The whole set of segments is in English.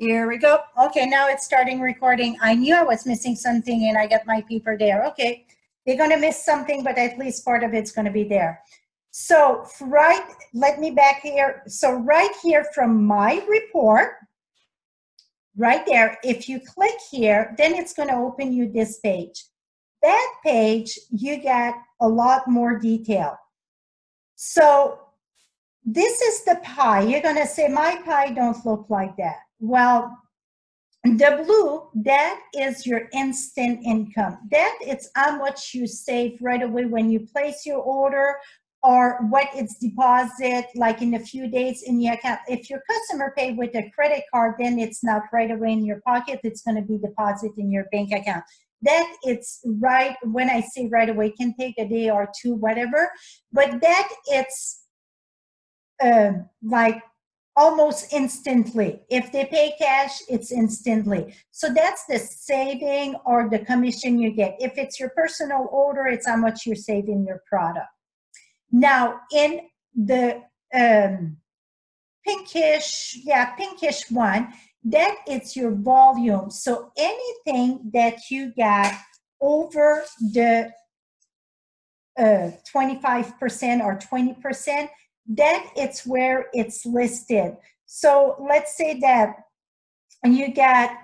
Here we go. Okay, now it's starting recording. I knew I was missing something and I got my paper there. Okay, they're going to miss something, but at least part of it's going to be there. So let me back here. So right here from my report, right there, if you click here, then it's going to open you this page. That page, you get a lot more detail. So this is the pie. You're going to say, my pie don't look like that. Well, the blue, that is your instant income. That is how much you save right away when you place your order, or what it's deposit like in a few days in your account. If your customer paid with a credit card, then it's not right away in your pocket. It's going to be deposited in your bank account. That it's right, when I say right away, it can take a day or two, whatever, but that it's like almost instantly. If they pay cash, it's instantly. So that's the saving or the commission you get. If it's your personal order, it's how much you're saving your product. Now in the pinkish one, that it's your volume. So anything that you got over the 25% or 20%, that it's where it's listed. So let's say that you got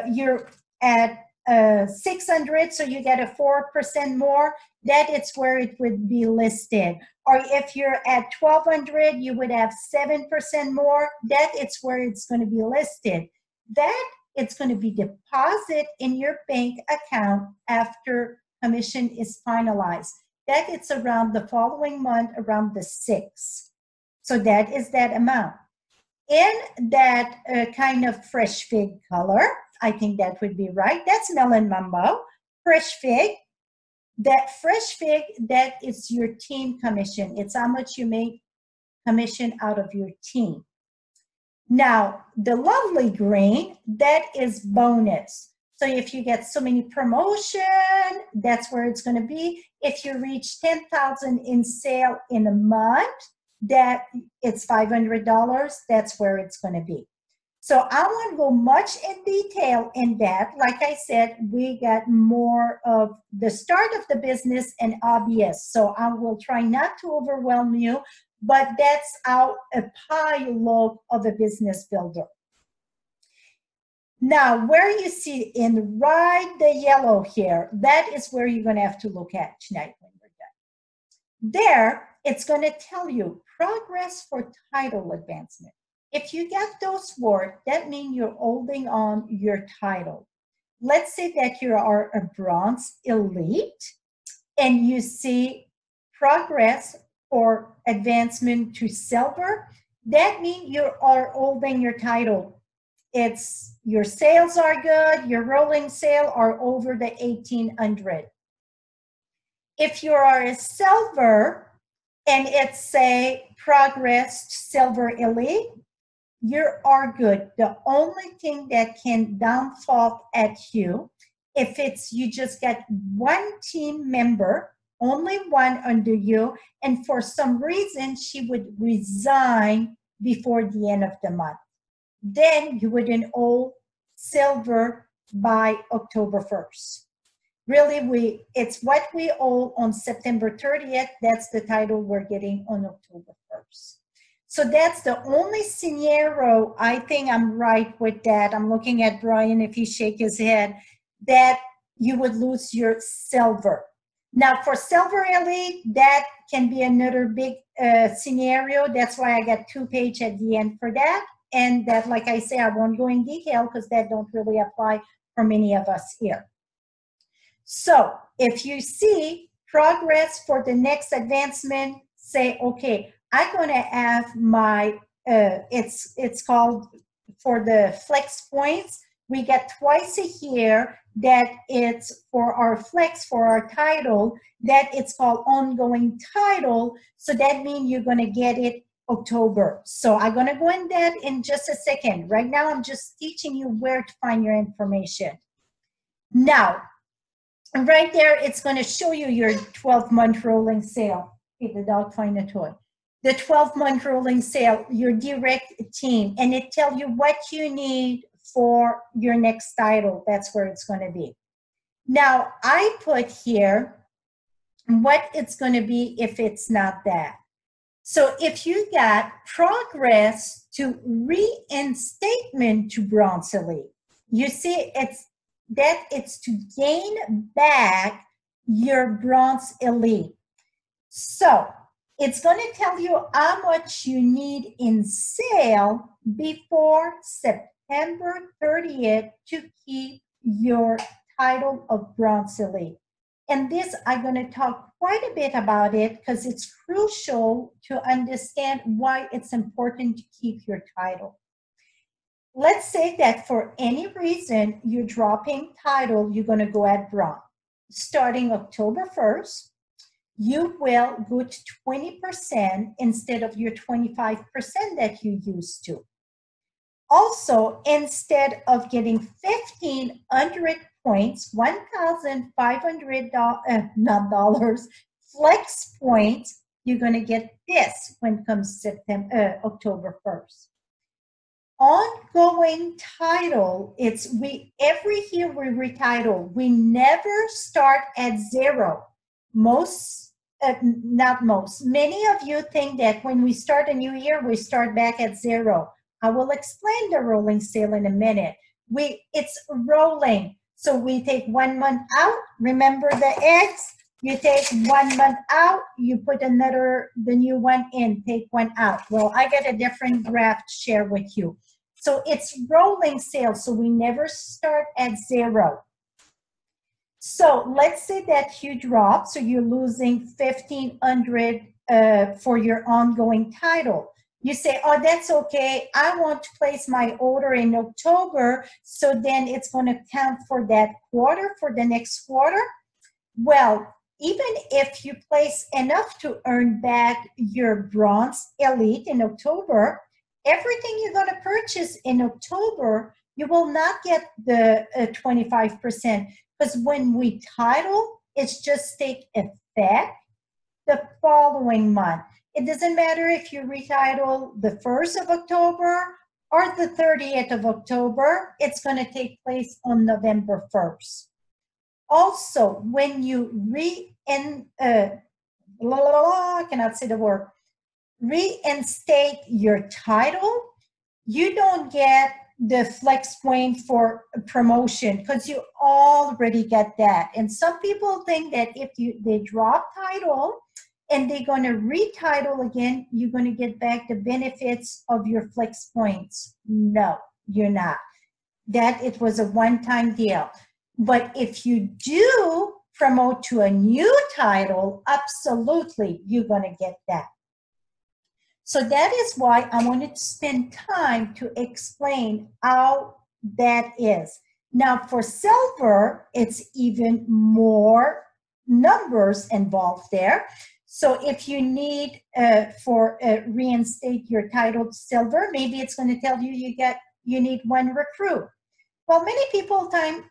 you're at 600, so you get a 4% more, that it's where it would be listed. Or if you're at 1200, you would have 7% more, that it's where it's going to be listed. That it's going to be deposited in your bank account after commission is finalized. That it's around the following month, around the 6th. So that is that amount. In that kind of fresh fig color, I think that would be right. That's melon mambo, fresh fig. That fresh fig, that is your team commission. It's how much you make commission out of your team. Now, the lovely green, that is bonus. So if you get so many promotion, that's where it's going to be. If you reach 10,000 in sale in a month, that it's $500, that's where it's going to be. So I won't go much in detail in that. Like I said, we got more of the start of the business and obvious. So I will try not to overwhelm you, but that's how a pie look of a business builder. Now, where you see in right the yellow here, that is where you're going to have to look at tonight when we're done. There, it's going to tell you progress for title advancement. If you get those words, that means you're holding on your title. Let's say that you are a bronze elite and you see progress or advancement to silver. That means you are holding your title. It's your sales are good, your rolling sale are over the 1800. If you are a silver and it's say progress silver elite, you are good. The only thing that can downfall at you, if it's you just get one team member, only one under you, and for some reason she would resign before the end of the month, then you wouldn't owe silver by October 1st. Really, it's what we owe on September 30th. That's the title we're getting on October 1st. So that's the only scenario, I think I'm right with that. I'm looking at Brian if he shake his head, that you would lose your silver. Now for silver elite, that can be another big scenario. That's why I got 2 pages at the end for that. And that, like I say, I won't go in detail because that don't really apply for many of us here. So if you see progress for the next advancement, say, okay, I'm going to have my, it's called for the flex points. We get twice a year that it's for our flex, for our title, that it's called ongoing title. So that means you're going to get it October. So I'm going to go in that in just a second. Right now, I'm just teaching you where to find your information. Now, right there, it's going to show you your 12-month rolling sale. Okay, the dog find a toy. The 12-month rolling sale, your direct team, and it tells you what you need for your next title. That's where it's going to be. Now, I put here what it's going to be if it's not that. So if you got progress to reinstatement to Bronze Elite, you see it's to gain back your Bronze Elite. So it's going to tell you how much you need in sale before September 30th to keep your title of Bronze Elite. And this, I'm going to talk quite a bit about it because it's crucial to understand why it's important to keep your title. Let's say that for any reason you're dropping title, you're going to go at bronze. Starting October 1st, you will go to 20% instead of your 25% that you used to. Also, instead of getting 1,500 points, $1,500 flex points, you're going to get this when it comes October 1st. Ongoing title, every year we retitle. We never start at zero. Many of you think that when we start a new year, we start back at zero. I will explain the rolling sale in a minute. It's rolling. So we take 1 month out. Remember the eggs? You take 1 month out, you put the new one in, take one out. Well, I got a different graph to share with you. So it's rolling sale, so we never start at zero. So let's say that you drop, so you're losing 1,500 for your ongoing title. You say, oh, that's okay. I want to place my order in October, so then it's going to count for that quarter, for the next quarter. Well, even if you place enough to earn back your Bronze Elite in October, everything you're going to purchase in October, you will not get the 25%, because when we title, it's just take effect the following month. It doesn't matter if you retitle the 1st of October or the 30th of October, it's going to take place on November 1st. Also, when you reinstate your title, you don't get the flex point for promotion because you already get that. And some people think that if they drop title and they're going to retitle again, you're going to get back the benefits of your flex points. No, you're not. That it was a one-time deal. But if you do promote to a new title, absolutely, you're going to get that. So that is why I wanted to spend time to explain how that is. Now for silver, it's even more numbers involved there. So if you need reinstate your title to silver, maybe it's going to tell you you need 1 recruit. Well, many people think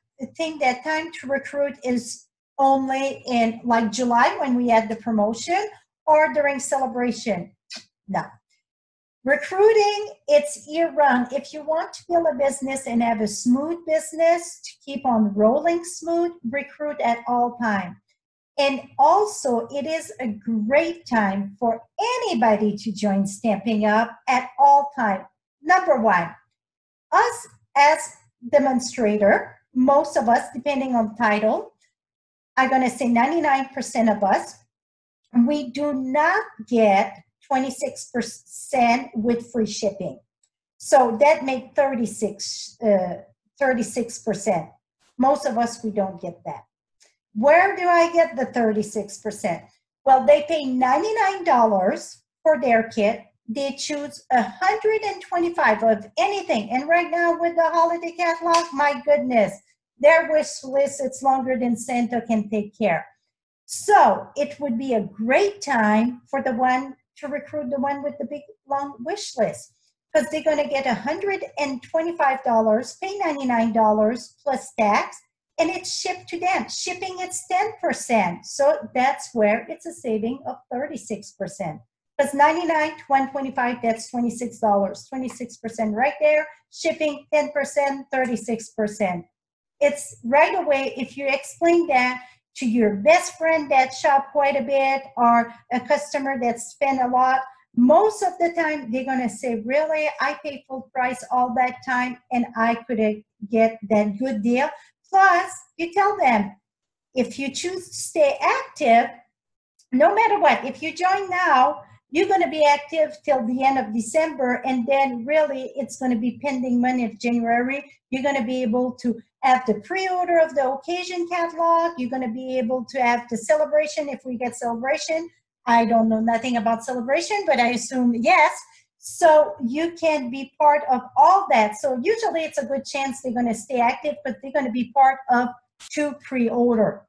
that time to recruit is only in like July when we had the promotion or during celebration. No. Recruiting, it's year-round. If you want to build a business and have a smooth business to keep on rolling smooth, recruit at all time. And also, it is a great time for anybody to join Stampin' Up at all time. Number one, us as demonstrator, most of us, depending on title, I'm going to say 99% of us, we do not get 26% with free shipping. So that makes 36%. Most of us, we don't get that. Where do I get the 36%? Well, they pay $99 for their kit. They choose 125 of anything. And right now with the holiday catalog, my goodness, their wish list, it's longer than Santa can take care. So it would be a great time for the one to recruit the one with the big long wish list, because they're going to get $125, pay $99 plus tax, and it's shipped to them. Shipping, it's 10%. So that's where it's a saving of 36%. Because 99 to 125, that's $26. 26% right there. Shipping 10%, 36%. It's right away. If you explain that to your best friend that shop quite a bit or a customer that spend a lot, most of the time they're going to say, really, I paid full price all that time and I could get that good deal. Plus, you tell them, if you choose to stay active, no matter what, if you join now, you're going to be active till the end of December, and then really it's going to be pending money of January. You're going to be able to have the pre-order of the occasion catalog. You're going to be able to have the celebration if we get celebration. I don't know nothing about celebration, but I assume yes. So you can be part of all that. So usually it's a good chance they're going to stay active, but they're going to be part of to pre-order.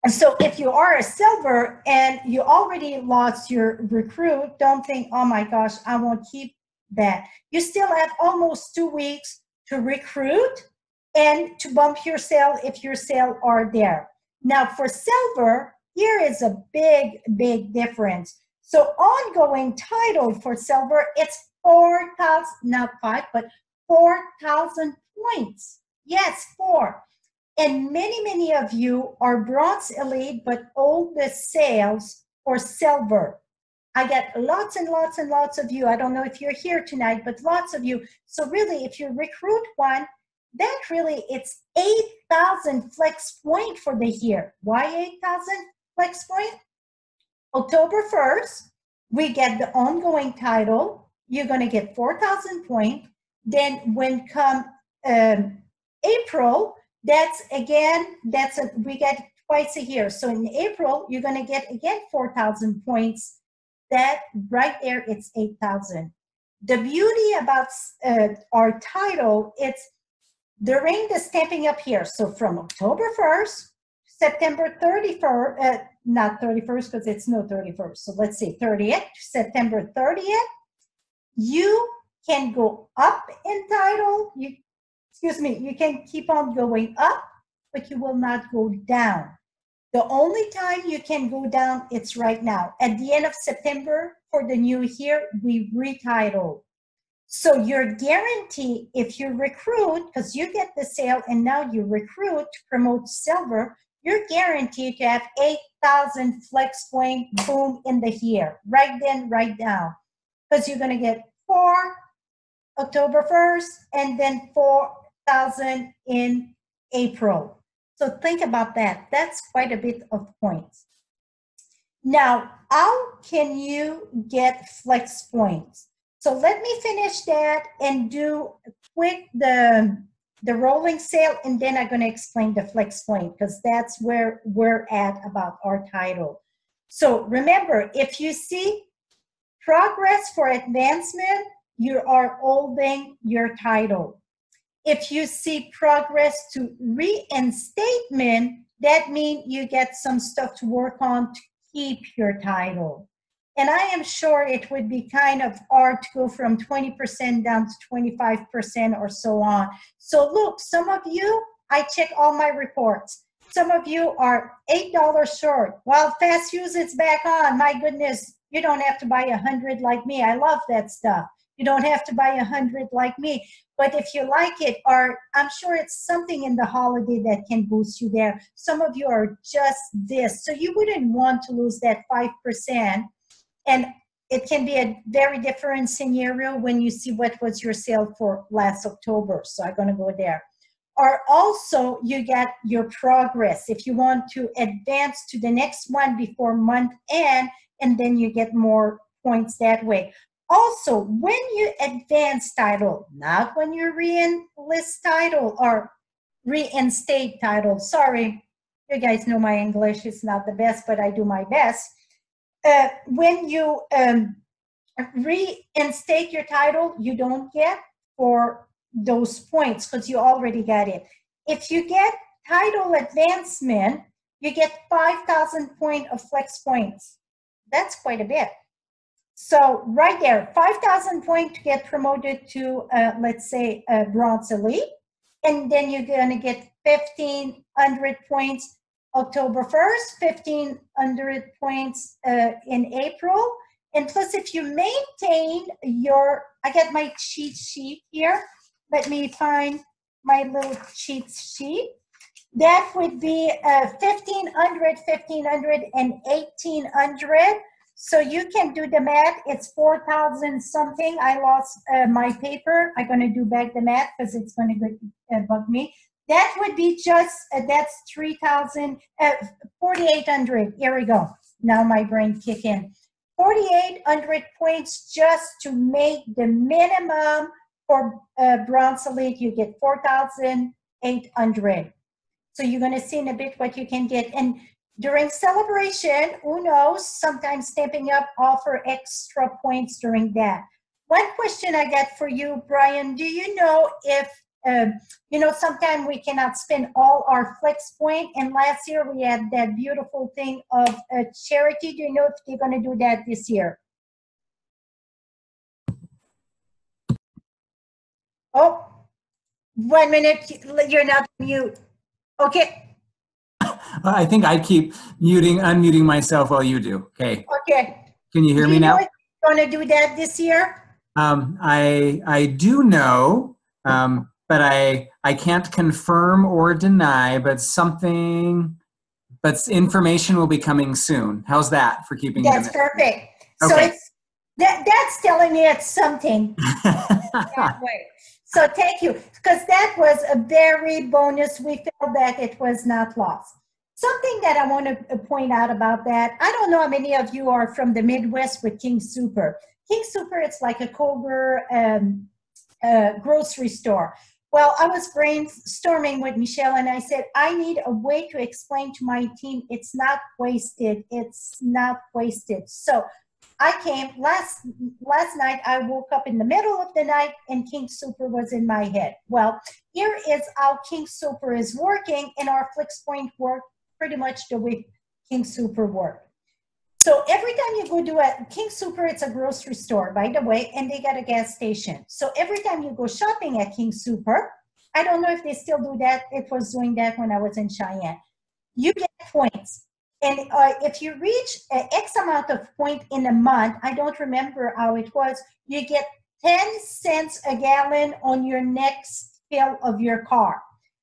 And so if you are a silver and you already lost your recruit, don't think, oh my gosh, I won't keep that. You still have almost 2 weeks to recruit and to bump your sale if your sale are there. Now for silver, here is a big, big difference. So ongoing title for silver, it's 4,000, not 5, but 4,000 points. Yes, 4. And many, many of you are bronze elite, but all the sales for silver. I get lots and lots and lots of you. I don't know if you're here tonight, but lots of you. So really, if you recruit one, that really, it's 8,000 flex point for the year. Why 8,000 flex point? October 1st, we get the ongoing title. You're going to get 4,000 points. Then when come April, that's again, we get twice a year. So in April, you're going to get again 4,000 points. That right there, it's 8,000. The beauty about our title, it's during the Stampin'Up here. So from October 1st, September 31st, not 31st because it's no 31st. So let's say 30th, September 30th, you can go up in title. You can keep on going up, but you will not go down. The only time you can go down, it's right now. At the end of September for the new year, we retitle. So you're guaranteed if you recruit, because you get the sale and now you recruit to promote silver, you're guaranteed to have 8,000 flex point, boom, in the year. Right then, right now. Because you're going to get 4 October 1st and then 4,000 in April. So think about that. That's quite a bit of points. Now, how can you get flex points? So let me finish that and do quick the rolling sale, and then I'm going to explain the flex point because that's where we're at about our title. So remember, if you see progress for advancement, you are holding your title. If you see progress to reinstatement, that means you get some stuff to work on to keep your title. And I am sure it would be kind of hard to go from 20% down to 25% or so on. So look, some of you, I check all my reports. Some of you are $8 short. Well, Fast Use, it's back on. My goodness, you don't have to buy 100 like me. I love that stuff. You don't have to buy 100 like me. But if you like it, or I'm sure it's something in the holiday that can boost you there. Some of you are just this. So you wouldn't want to lose that 5%. And it can be a very different scenario when you see what was your sale for last October. So I'm going to go there. Or also you get your progress if you want to advance to the next one before month end, and then you get more points that way. Also, when you advance title, not when you re-enlist title or reinstate title. Sorry, you guys know my English is not the best, but I do my best. When you reinstate your title, you don't get for those points because you already got it. If you get title advancement, you get 5,000 points of flex points. That's quite a bit. So right there, 5,000 points to get promoted to, let's say, bronze elite. And then you're going to get 1,500 points October 1st, 1,500 points in April. And plus, if you maintain your, I got my cheat sheet here. Let me find my little cheat sheet. That would be 1,500, 1,500, and 1,800. So you can do the math. It's 4,000 something. I lost my paper. I'm going to do back the math because it's going to bug me. That would be just, that's 3,000, 4,800. Here we go. Now my brain kick in. 4,800 points just to make the minimum for Bronze Elite. You get 4,800. So you're going to see in a bit what you can get. And during celebration, who knows, sometimes Stampin'Up offer extra points during that. One question I got for you, Brian, do you know if, you know, sometimes we cannot spend all our flex point, and last year we had that beautiful thing of charity. Do you know if they're going to do that this year? Oh, 1 minute, you're not mute. Okay. I think I keep unmuting myself while you do. Okay. Okay. Can you hear me now? You're going to do that this year? I do know, but I can't confirm or deny, but information will be coming soon. How's that for keeping? That's perfect. Okay. So it's that's telling me it's something. That way. So thank you, because that was a very bonus. We felt that it was not lost. Something that I want to point out about that, I don't know how many of you are from the Midwest with King Super. King Super, it's like a Kroger grocery store. Well, I was brainstorming with Michelle and I said, I need a way to explain to my team, it's not wasted, it's not wasted. So I came, last night, I woke up in the middle of the night and King Super was in my head. Well, here is how King Super is working, and our Flex Point work pretty much the way King Super work. So every time you go to a King Super, it's a grocery store, by the way, and they got a gas station. So every time you go shopping at King Super, I don't know if they still do that. It was doing that when I was in Cheyenne. You get points. And if you reach X amount of point in a month, I don't remember how it was, you get 10 cents a gallon on your next fill of your car.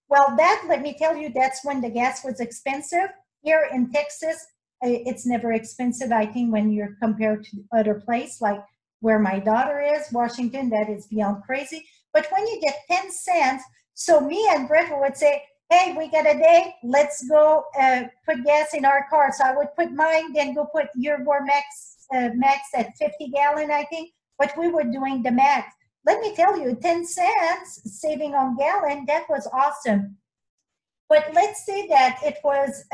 Well, that, let me tell you, that's when the gas was expensive. Here in Texas, it's never expensive, I think, when you're compared to other places like where my daughter is, Washington, that is beyond crazy. But when you get 10 cents, so me and Brett would say, hey, we got a day, let's go put gas in our car. So I would put mine, then go put your max at 50 gallon, I think. But we were doing the math. Let me tell you, 10 cents saving on gallon, that was awesome. But let's say that it was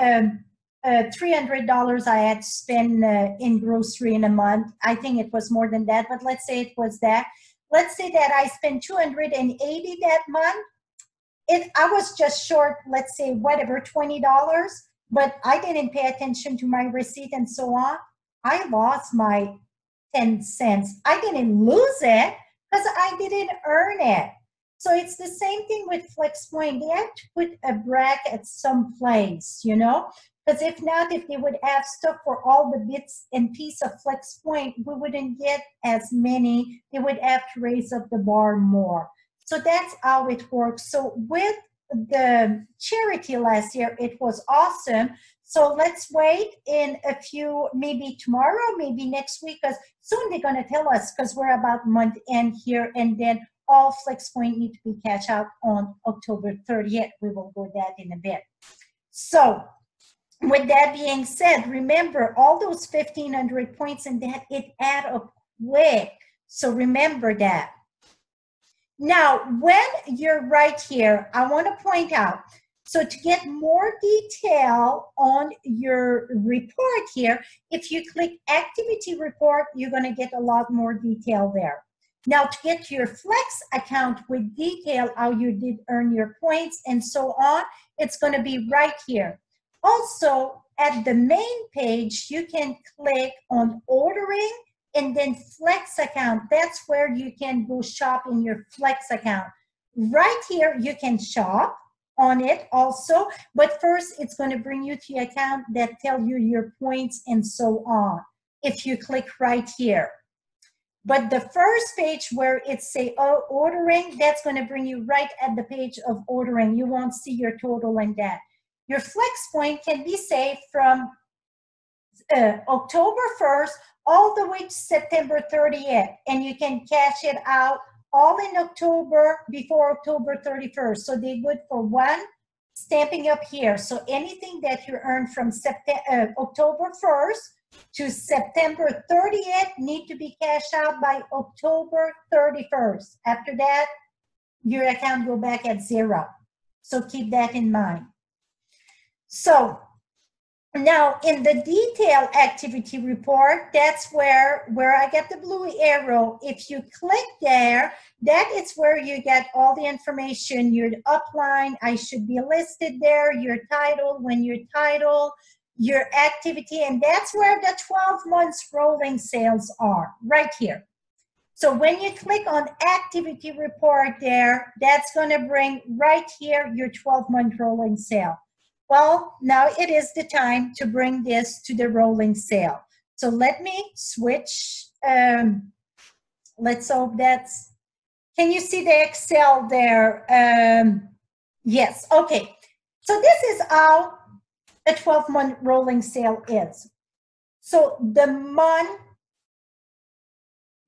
$300 I had to spend in grocery in a month. I think it was more than that, but let's say it was that. Let's say that I spent $280 that month. I was just short, let's say, whatever, $20, but I didn't pay attention to my receipt and so on. I lost my 10 cents. I didn't lose it because I didn't earn it. So it's the same thing with Flex Point. They have to put a bracket some place, you know, because if not, if they would have stuff for all the bits and pieces of Flex Point, we wouldn't get as many. They would have to raise up the bar more. So that's how it works. So with the charity last year, it was awesome. So let's wait in a few, maybe tomorrow, maybe next week, because soon they're going to tell us, because we're about month end here, and then all Flex Point need to be catch up on October 30th. We will go that in a bit. So with that being said, remember all those 1,500 points and that it add up quick. So remember that. Now, when you're right here, I want to point out, so to get more detail on your report here, if you click Activity Report, you're going to get a lot more detail there. Now, to get your Flex account with detail, how you did earn your points and so on, it's going to be right here. Also, at the main page, you can click on Ordering, and then Flex account. That's where you can go shop in your Flex account. Right here, you can shop on it also, but first it's going to bring you to your account that tell you your points and so on if you click right here. But the first page where it's say, oh, ordering, that's going to bring you right at the page of ordering. You won't see your total in that. Your flex point can be saved from October 1st all the way to September 30th, and you can cash it out all in October before October 31st. So they're good for one Stamping Up here. So anything that you earn from October 1st to September 30th need to be cashed out by October 31st. After that, your account go back at zero. So keep that in mind. So now in the detail activity report, that's where I get the blue arrow. If you click there, that is where you get all the information, your upline, I should be listed there, your title, when your title, your activity, and that's where the 12 months rolling sales are, right here. So when you click on activity report there, that's gonna bring right here your 12-month rolling sale. Well, now it is the time to bring this to the rolling sale. So let me switch, let's hope that's, can you see the Excel there? Yes, okay. So this is how a 12-month rolling sale is. So the month,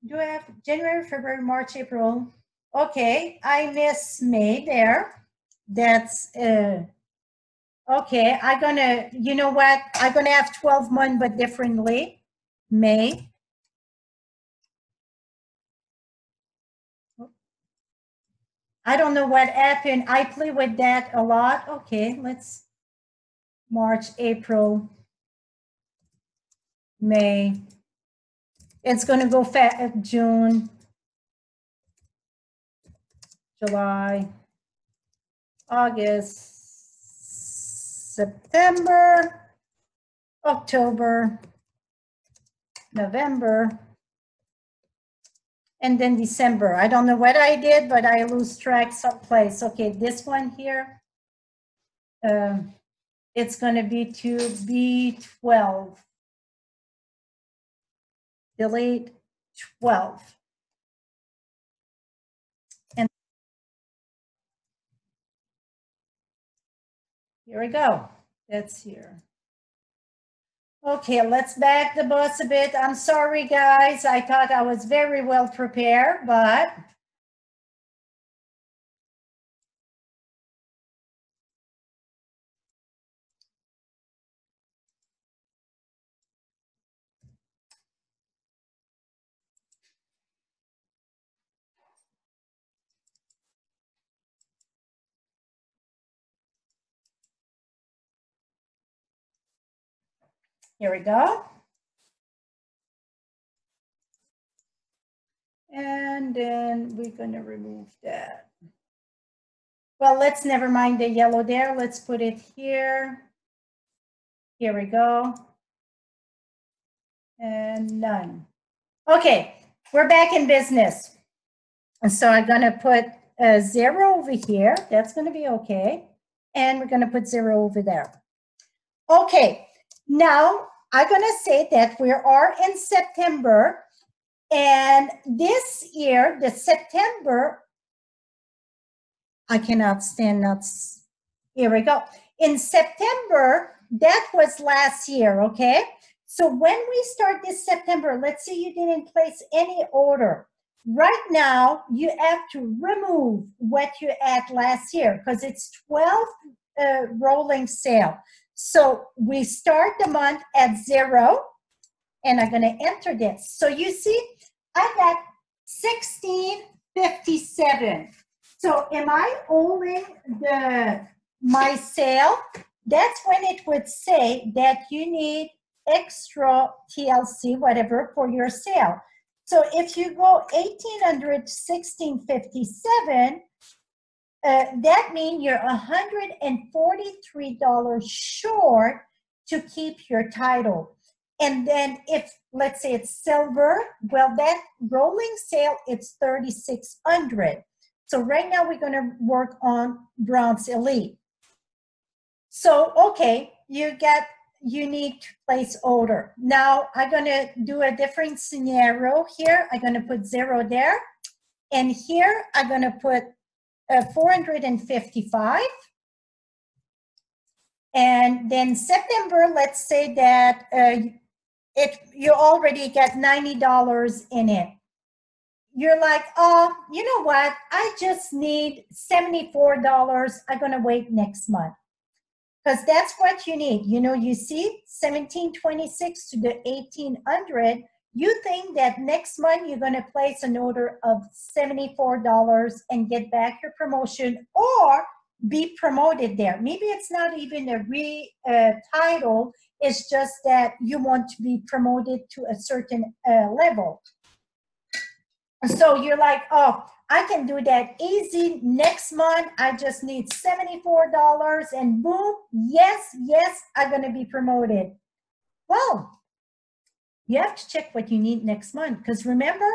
do I have January, February, March, April? Okay, I miss May there. That's, okay, I'm gonna, you know what? I'm gonna have 12 months, but differently. May. I don't know what happened. I play with that a lot. Okay, let's March, April, May. It's gonna go fast. June, July, August, September, October, November, and then December. I don't know what I did, but I lose track someplace. Okay, this one here, it's going to be to B12. Delete 12. And here we go. That's here. Okay, let's back the bus a bit. I'm sorry, guys. I thought I was very well prepared, but here we go. And then we're going to remove that. Well, let's never mind the yellow there. Let's put it here. Here we go. And none. Okay, we're back in business. And so I'm going to put a 0 over here. That's going to be okay. And we're going to put 0 over there. Okay, now I'm going to say that we are in September. And this year, the September, I cannot stand nuts. Here we go. In September, that was last year, okay? So when we start this September, let's say you didn't place any order. Right now, you have to remove what you had last year because it's 12 rolling sale. So we start the month at 0, and I'm going to enter this. So you see, I got 1657. So am I owing my sale? That's when it would say that you need extra TLC, whatever, for your sale. So if you go 1800 to 1657, that means you're $143 short to keep your title. And then if, let's say it's silver, well, that rolling sale, it's 3600. So right now we're going to work on bronze elite. So, okay, you need to place order. Now I'm gonna do a different scenario here. I'm gonna put 0 there. And here I'm gonna put 455. And then September, let's say that you already get $90 in it. You're like, oh, you know what? I just need $74. I'm gonna wait next month. Because that's what you need. You know, you see 1726 to the 1800, you think that next month you're gonna place an order of $74 and get back your promotion or be promoted there. Maybe it's not even a title, it's just that you want to be promoted to a certain level. So you're like, oh, I can do that easy next month. I just need $74 and boom, yes, I'm gonna be promoted. Well, you have to check what you need next month because remember,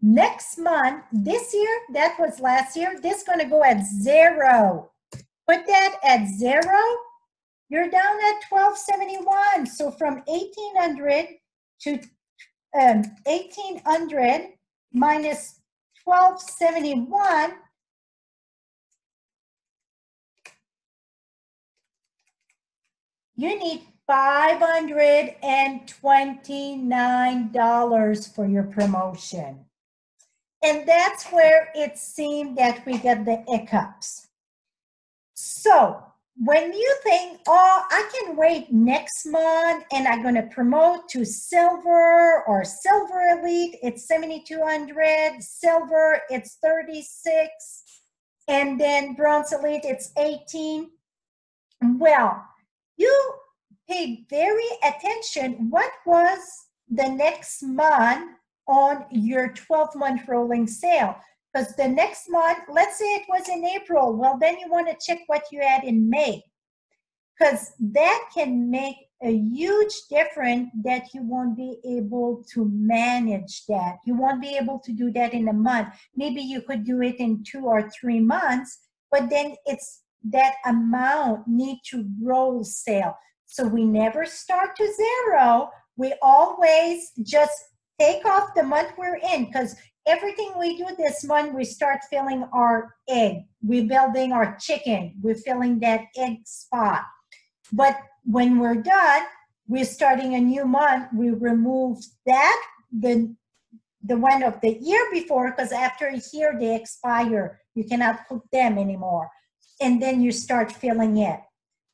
next month, this year, that was last year, this is gonna go at 0. Put that at 0, you're down at 1271. So from 1800 to 1800 minus 1271, you need $529 for your promotion. And that's where it seemed that we get the hiccups. So when you think, oh, I can wait next month and I'm going to promote to silver or silver elite, it's 7,200, silver, it's 36, and then bronze elite, it's 18. Well, you pay very attention. What was the next month on your 12-month rolling sale? Because the next month, let's say it was in April, well, then you want to check what you had in May. Because that can make a huge difference that you won't be able to manage that. You won't be able to do that in a month. Maybe you could do it in 2 or 3 months, but then it's that amount need to roll sale. So we never start to 0. We always just take off the month we're in because everything we do this month, we start filling our egg. We're building our chicken. We're filling that egg spot. But when we're done, we're starting a new month. We remove that, the one of the year before, because after a year they expire. You cannot put them anymore. And then you start filling it.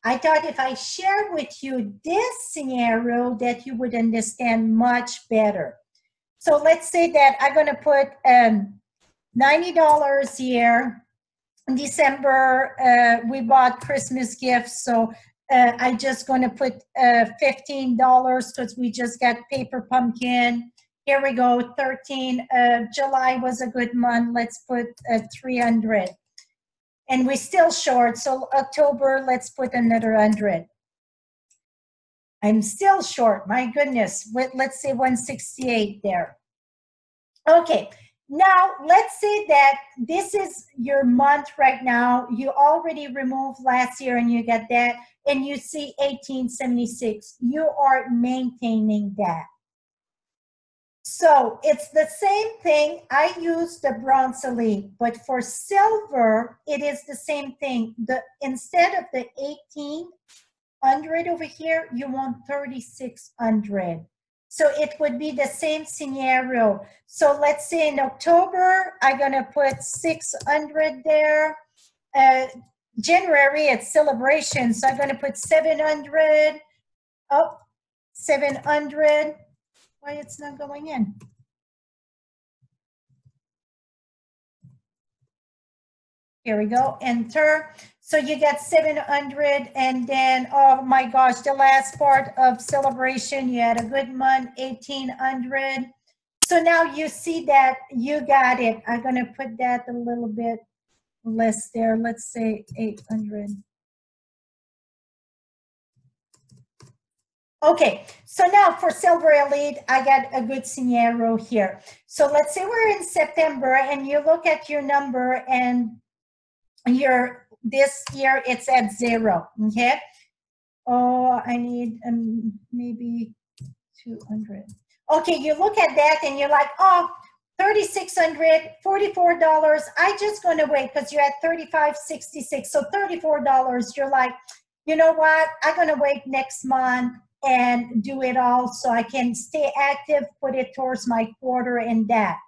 I thought if I share with you this scenario that you would understand much better. So let's say that I'm going to put $90 here. In December, we bought Christmas gifts, so I'm just going to put $15 because we just got paper pumpkin. Here we go, 13. July was a good month. Let's put 300. And we're still short, so October, let's put another 100. I'm still short, my goodness. Let's say 168 there. Okay, now let's say that this is your month right now. You already removed last year and you get that, and you see 1876. You are maintaining that. So it's the same thing. I use the bronze elite, but for silver, it is the same thing. Instead of the 1800 over here, you want 3600. So it would be the same scenario. So let's say in October, I'm gonna put 600 there. January, it's celebration, so I'm gonna put 700. Oh, 700. Why it's not going in? Here we go, enter. So you get 700, and then, oh my gosh, the last part of celebration, you had a good month, 1800. So now you see that you got it. I'm gonna put that a little bit less there. Let's say 800. Okay, so now for Silver Elite, I got a good scenario here. So let's say we're in September and you look at your number and this year it's at 0, okay? Oh, I need maybe 200. Okay, you look at that and you're like, oh, 3,600, $44. I just gonna wait because you're at 35.66, so $34. You're like, you know what? I'm gonna wait next month and do it all so I can stay active, put it towards my quarter and that.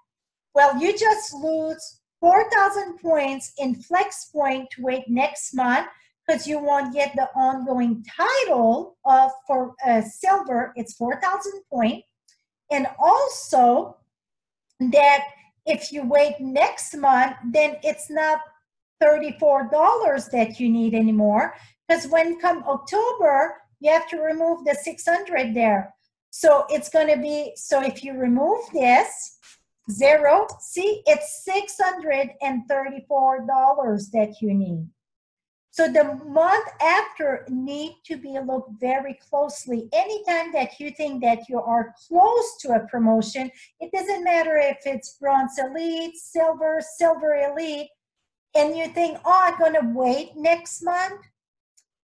Well, you just lose 4,000 points in flex point to wait next month because you won't get the ongoing title of for silver. It's 4,000 points. And also that if you wait next month, then it's not $34 that you need anymore, because when come October, you have to remove the 600 there. So it's going to be, so if you remove this, zero, see, it's $634 that you need. So the month after need to be looked very closely. Anytime that you think that you are close to a promotion, it doesn't matter if it's bronze elite, silver, silver elite, and you think, oh, I'm going to wait next month.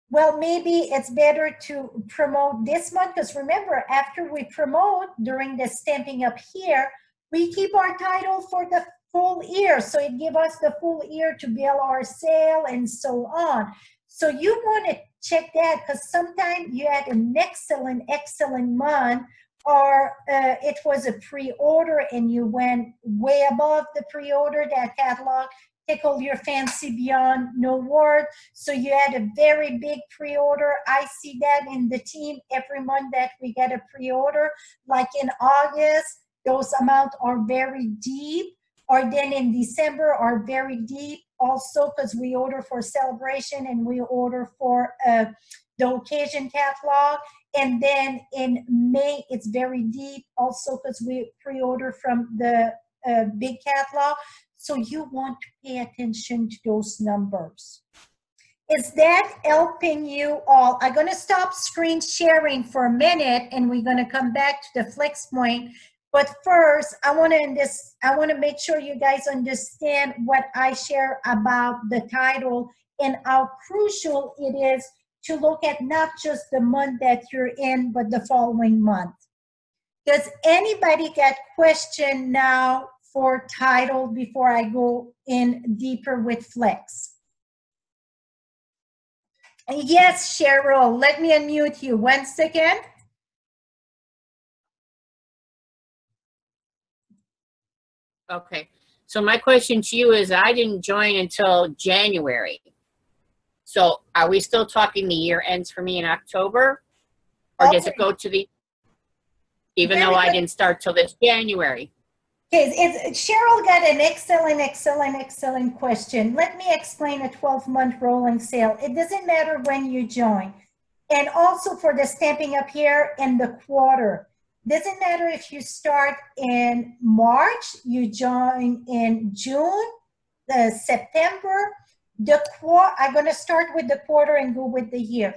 Well, maybe it's better to promote this month, because remember, after we promote during the Stamping Up here, we keep our title for the full year. So it gives us the full year to build our sale and so on. So you want to check that, because sometimes you had an excellent month, or it was a pre-order and you went way above the pre-order, that catalog tickle your fancy beyond no word. So you had a very big pre-order. I see that in the team every month that we get a pre-order. Like in August, those amounts are very deep, or then in December are very deep also, because we order for celebration and we order for the occasion catalog. And then in May, it's very deep also because we pre-order from the big catalog. So you want to pay attention to those numbers. Is that helping you all? I'm going to stop screen sharing for a minute and we're going to come back to the flex point. But first, I want to make sure you guys understand what I share about the title and how crucial it is to look at not just the month that you're in, but the following month. Does anybody get question now for title before I go in deeper with flex? Yes, Cheryl, let me unmute you 1 second. Okay, so my question to you is, I didn't join until January. So are we still talking the year ends for me in October? Or does it go to the, even though I didn't start till this January? Okay, Cheryl got an excellent question. Let me explain a 12-month rolling sale. It doesn't matter when you join. And also for the Stamping Up here and the quarter. Doesn't matter if you start in March, you join in June, September. I'm going to start with the quarter and go with the year.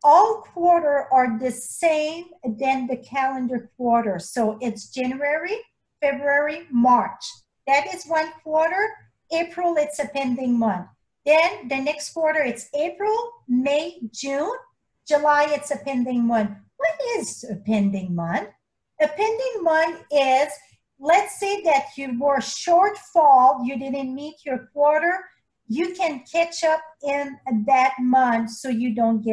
All quarter are the same than the calendar quarter. So it's January, February, March. That is one quarter. April, it's a pending month. Then the next quarter, it's April, May, June. July, it's a pending month. What is a pending month? A pending month is, let's say that you were shortfall, you didn't meet your quarter, you can catch up in that month so you don't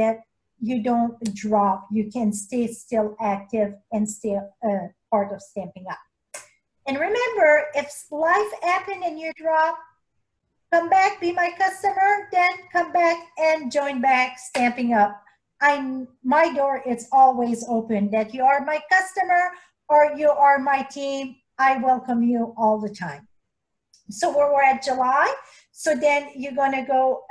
drop. You can stay still active and stay part of Stamping Up. And remember, if life happened and you drop, come back, be my customer, then come back and join back Stamping Up. My door is always open. That you are my customer or you are my team, I welcome you all the time. So we're at July. So then you're gonna go,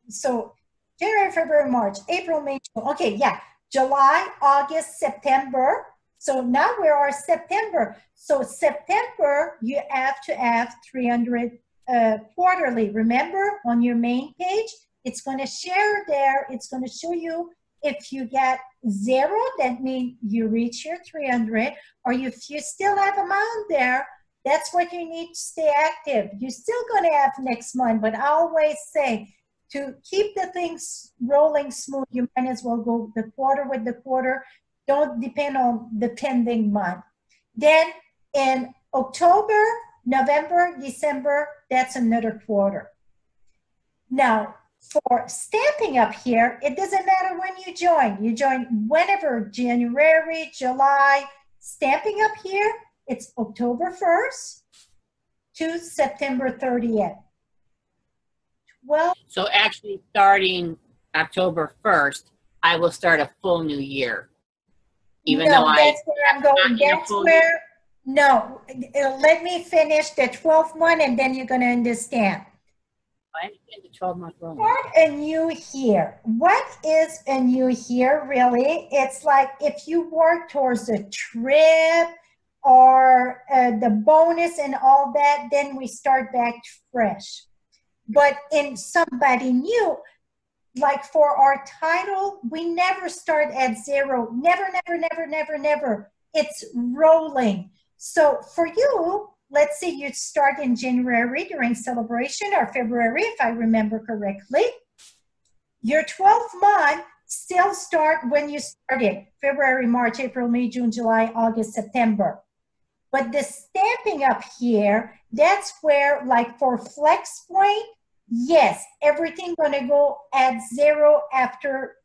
so January, February, March, April, May, June. Okay, yeah, July, August, September. So now we are September. So September, you have to have 300 quarterly. Remember, on your main page, it's going to share there. It's going to show you if you get 0, that means you reach your 300, or if you still have amount there, that's what you need to stay active. You're still going to have next month, but I always say to keep the things rolling smooth, you might as well go the quarter with the quarter. Don't depend on the pending month. Then in October, November, December, that's another quarter. Now, for Stamping Up here, it doesn't matter when you join. You join whenever, January, July. Stamping Up here, it's October 1st to September 30th. Well, So actually starting October 1st, I will start a full new year. Even though that's where I'm going. That's where, no, let me finish the 12th one and then you're going to understand. I understand the 12-month rolling. Start a new year. What is a new year, really? It's like if you work towards a trip or the bonus and all that, then we start back fresh. But in somebody new, like for our title, we never start at zero. Never, never, never, never, never. It's rolling. So for you, let's say you start in January during celebration or February, if I remember correctly. Your 12th month still start when you started. February, March, April, May, June, July, August, September. But the Stamping Up here, that's where, like for Flex Point, yes, everything gonna go at zero after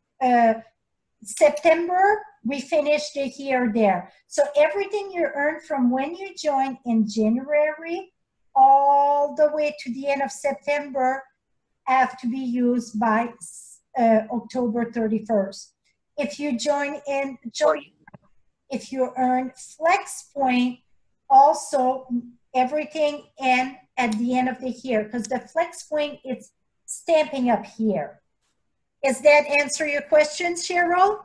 September. We finish the year there. So everything you earn from when you join in January all the way to the end of September have to be used by October 31st. If you join in July, if you earn Flex Point, also everything in at the end of the year, because the Flex Point is Stamping Up here. Does that answer your question, Cheryl?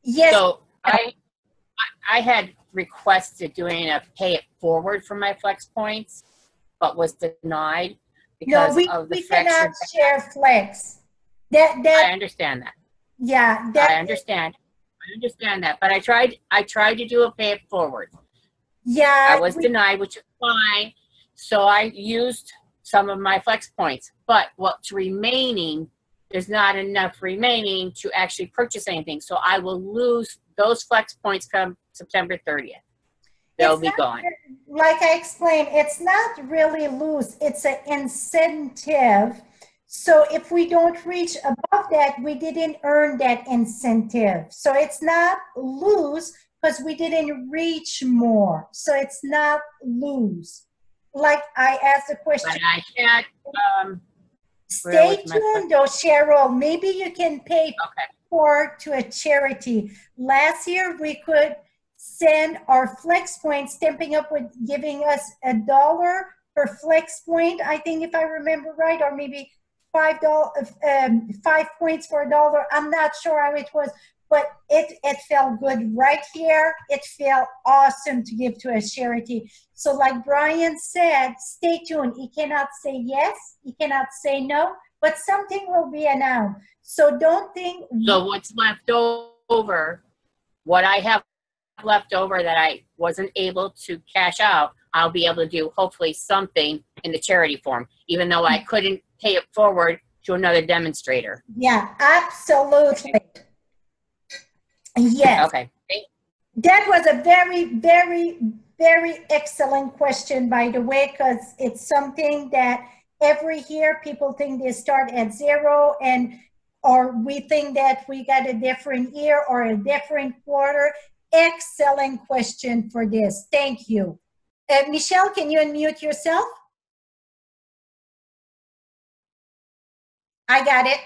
Yes. So I had requested doing a pay it forward for my Flex Points, but was denied because of the we cannot share Flex. I understand that. Yeah, I understand that, but I tried to do a pay it forward. Yeah, I was denied, which is fine. So I used some of my Flex Points, but what's remaining, there's not enough remaining to actually purchase anything. So I will lose those Flex Points come September 30th. They'll be gone. Like I explained, it's not really lose, it's an incentive. So if we don't reach above that, we didn't earn that incentive. So it's not lose because we didn't reach more. So it's not lose. Like I asked the question. But I can't, stay tuned though, Cheryl. Maybe you can pay forward to a charity. Last year we could send our Flex Point, Stamping Up with giving us $1 per Flex Point, I think, if I remember right, or maybe $5 points for $1. I'm not sure how it was, but it felt good right here. It felt awesome to give to a charity. So like Brian said, stay tuned. He cannot say yes, he cannot say no, but something will be announced. So don't think. So what's left over, what I have left over that I wasn't able to cash out, I'll be able to do hopefully something in the charity form, even though I couldn't pay it forward to another demonstrator. Yeah, absolutely. Okay. Yes. Okay. That was a very, very, very excellent question, by the way, because it's something that every year people think they start at zero, or we think that we got a different year or a different quarter. Excellent question for this. Thank you. Michelle, can you unmute yourself? I got it.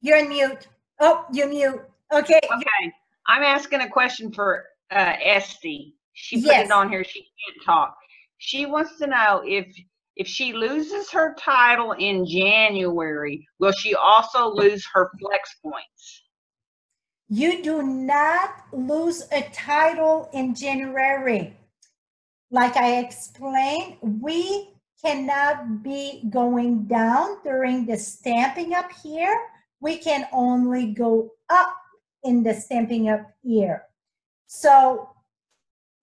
You're on mute. Oh, you're mute. Okay. Okay. I'm asking a question for Esty. She put it on here. She can't talk. She wants to know if she loses her title in January, will she also lose her Flex Points? You do not lose a title in January. Like I explained, we cannot be going down during the Stamping Up here. We can only go up in the Stamping Up year. So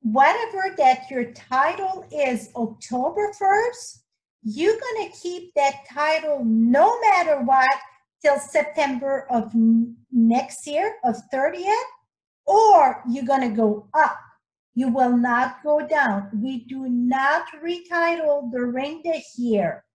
whatever that your title is October 1st, you're going to keep that title no matter what till September of next year, of 30th, or you're going to go up. You will not go down. We do not retitle during the year.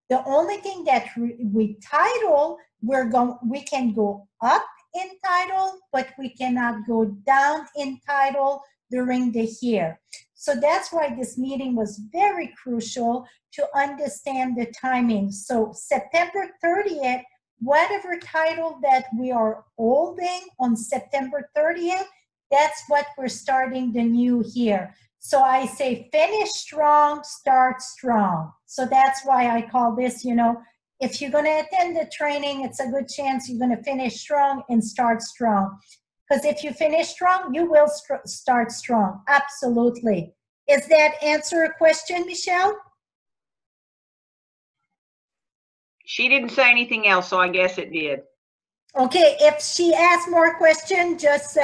The only thing that we title, we can go up in title, but we cannot go down in title during the year. So that's why this meeting was very crucial to understand the timing. So September 30th, whatever title that we are holding on September 30th, that's what we're starting the new year. So I say finish strong, start strong. So that's why I call this, you know, if you're going to attend the training, it's a good chance you're going to finish strong and start strong. Because if you finish strong, you will start strong. Absolutely. Is that answer a question, Michelle? She didn't say anything else, so I guess it did. Okay, if she asks more questions, just,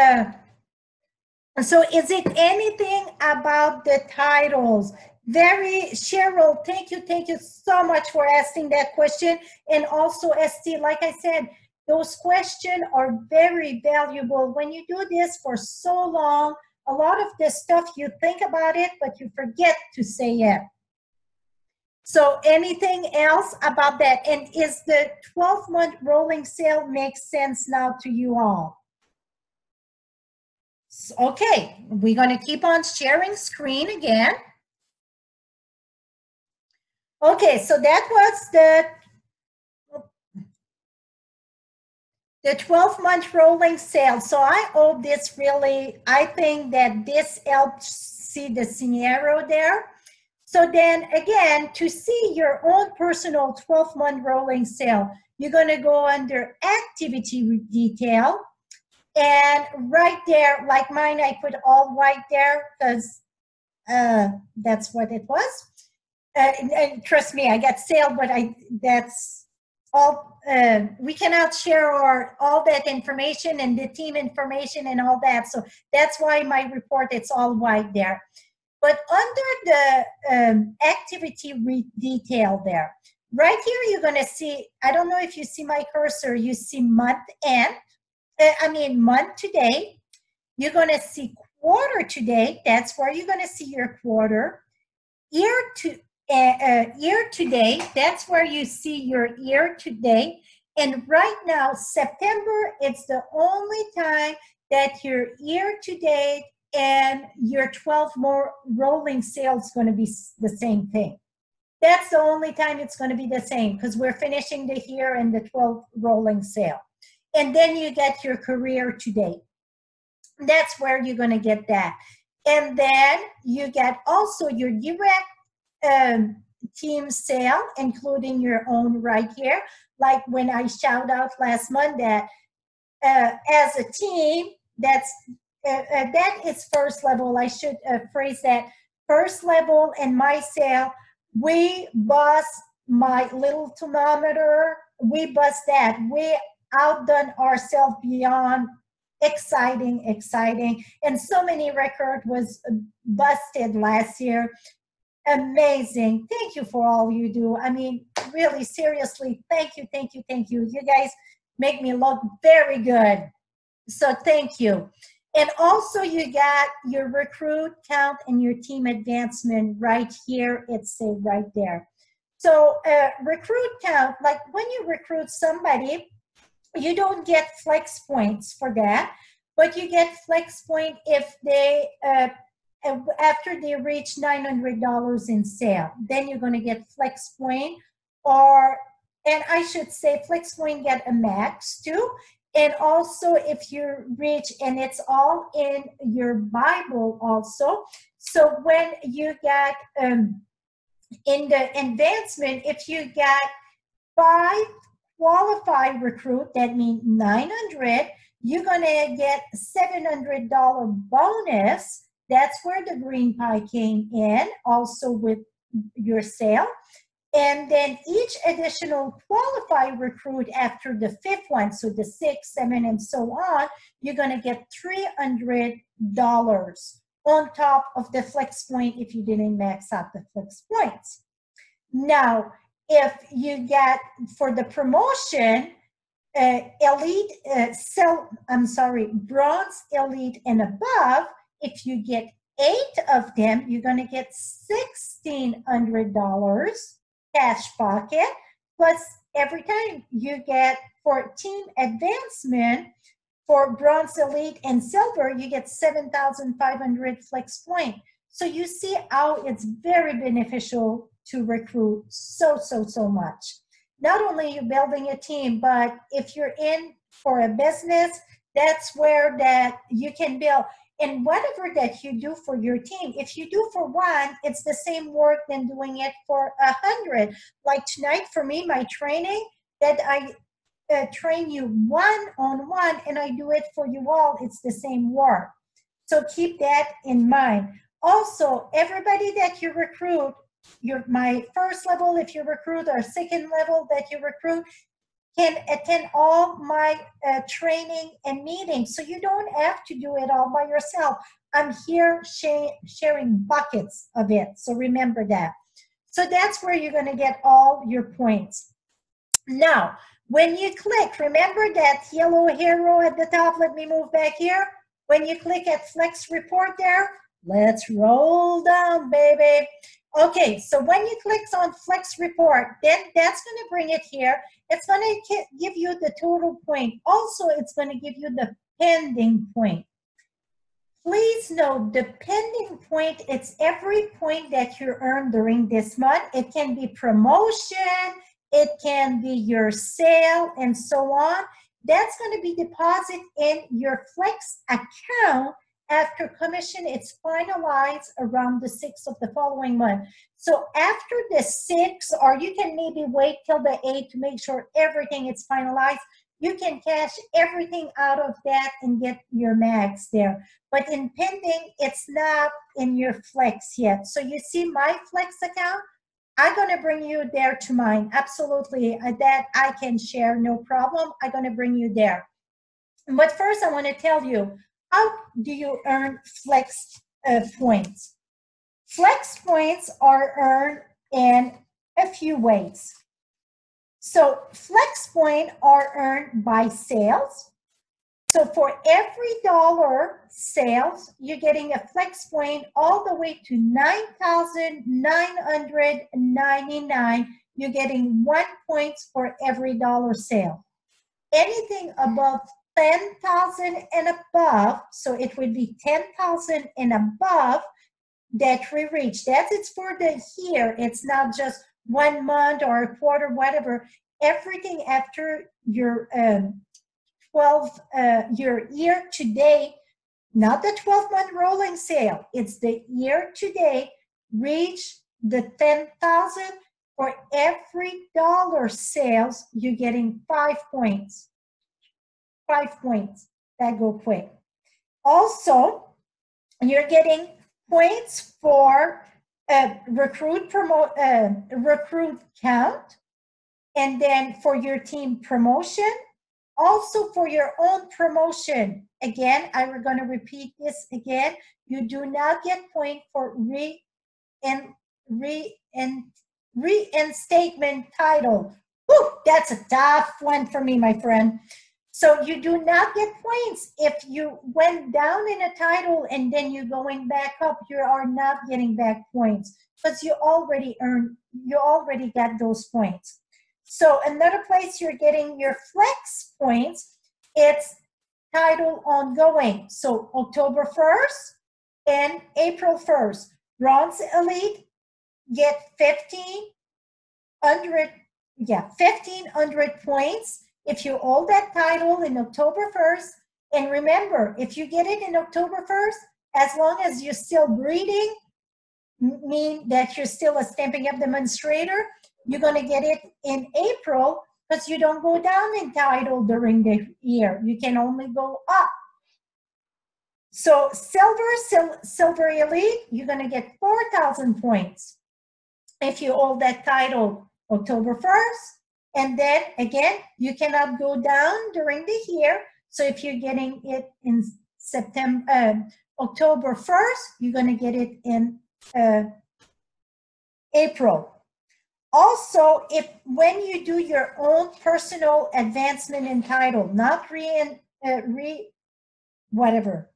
so is it anything about the titles? Cheryl, thank you so much for asking that question. And also, ST, like I said, those questions are very valuable. When you do this for so long, a lot of this stuff, you think about it, but you forget to say it. So anything else about that? And is the 12-month rolling sale make sense now to you all? Okay, we're going to keep on sharing screen again. Okay, so that was the 12-month rolling sale. So I hope this really, I think that this helped see the scenario there. So then again, to see your own personal 12-month rolling sale, you're going to go under activity detail. And right there, like mine, I put all white there because that's what it was. And trust me, I got sale, but that's all. We cannot share all that information and the team information and all that. So that's why my report, it's all white there. But under the activity detail there, right here, you're going to see, I don't know if you see my cursor, you see month end, month to date. You're going to see quarter to date. That's where you're going to see your quarter. Year to date, that's where you see your year to date. And right now, September, it's the only time that your year to date and your 12 more rolling sale is going to be the same thing. That's the only time it's going to be the same because we're finishing the year and the 12 rolling sale. And then you get your career to date. That's where you're going to get that. And then you get also your direct team sale, including your own right here. Like when I shout out last month that as a team, that is first level. I should phrase that. First level and my sale, we bust my little thermometer. We bust that. We outdone ourselves beyond exciting. And so many record was busted last year. Amazing. Thank you for all you do. I mean, really, seriously, thank you. You guys make me look very good. So thank you. And also you got your recruit count and your team advancement right here. It's right there. So recruit count, like when you recruit somebody, you don't get flex points for that, but you get flex point if they, after they reach $900 in sale, then you're going to get flex point, and I should say flex point get a max too. And also if you reach, and it's all in your Bible also. So when you got in the advancement, if you got 5 qualified recruit, that means 900, you're going to get $700 bonus. That's where the green pie came in, also with your sale. And then each additional qualified recruit after the 5th one, so the 6, 7, and so on, you're going to get $300 on top of the flex point if you didn't max out the flex points. Now, if you get for the promotion, elite, bronze, elite, and above, if you get 8 of them, you're going to get $1,600 cash pocket, plus every time you get for team advancement, for bronze, elite, and silver, you get 7,500 flex point. So you see how it's very beneficial to recruit so much. Not only are you building a team, but if you're in for a business, that's where that you can build. And whatever that you do for your team, if you do for one, it's the same work than doing it for 100. Like tonight for me, my training, that I train you one-on-one and I do it for you all, it's the same work. So keep that in mind. Also, everybody that you recruit, my first level if you recruit, or second level that you recruit, can attend all my training and meetings. So you don't have to do it all by yourself. I'm here sharing buckets of it. So remember that. So that's where you're going to get all your points. Now, when you click, remember that yellow arrow at the top. Let me move back here. When you click at Flex Report there, let's roll down, baby. Okay, so when you click on Flex Report, then that's going to bring it here. It's going to give you the total point. Also, it's going to give you the pending point. Please note the pending point, it's every point that you earn during this month. It can be promotion, it can be your sale, and so on. That's going to be deposited in your Flex account after commission it's finalized around the 6th of the following month. So after the 6th, or you can maybe wait till the 8th to make sure everything is finalized, you can cash everything out of that and get your max there. But in pending, it's not in your Flex yet. So you see my Flex account, I'm going to bring you there to mine. Absolutely. That I can share, no problem. I'm going to bring you there. But first, I want to tell you, how do you earn Flex points? Flex points are earned in a few ways. So Flex points are earned by sales. So for every dollar sales, you're getting a Flex point all the way to 9,999. You're getting 1 point for every dollar sale. Anything above 10,000 and above, so it would be 10,000 and above that we reach. That's it's for the year. It's not just 1 month or a quarter, whatever. Everything after your your year to date, not the 12-month rolling sale. It's the year to date. Reach the 10,000. For every dollar sales, you're getting 5 points. 5 points that go quick. Also, you're getting points for recruit count, and then for your team promotion, also for your own promotion. Again, I'm going to repeat this again. You do not get point for reinstatement title. Whew, that's a tough one for me, my friend. So you do not get points if you went down in a title and then you're going back up. You are not getting back points because you already got those points. So another place you're getting your Flex points, it's title ongoing. So October 1st and April 1st, Bronze Elite get 1,500 points if you hold that title in October 1st. And remember, if you get it in October 1st, as long as you're still breeding, mean that you're still a Stampin' Up demonstrator, you're going to get it in April because you don't go down in title during the year. You can only go up. So Silver Elite, you're going to get 4,000 points if you hold that title October 1st. And then again, you cannot go down during the year. So if you're getting it in October 1st, you're going to get it in April. Also, when you do your own personal advancement in title, not whatever,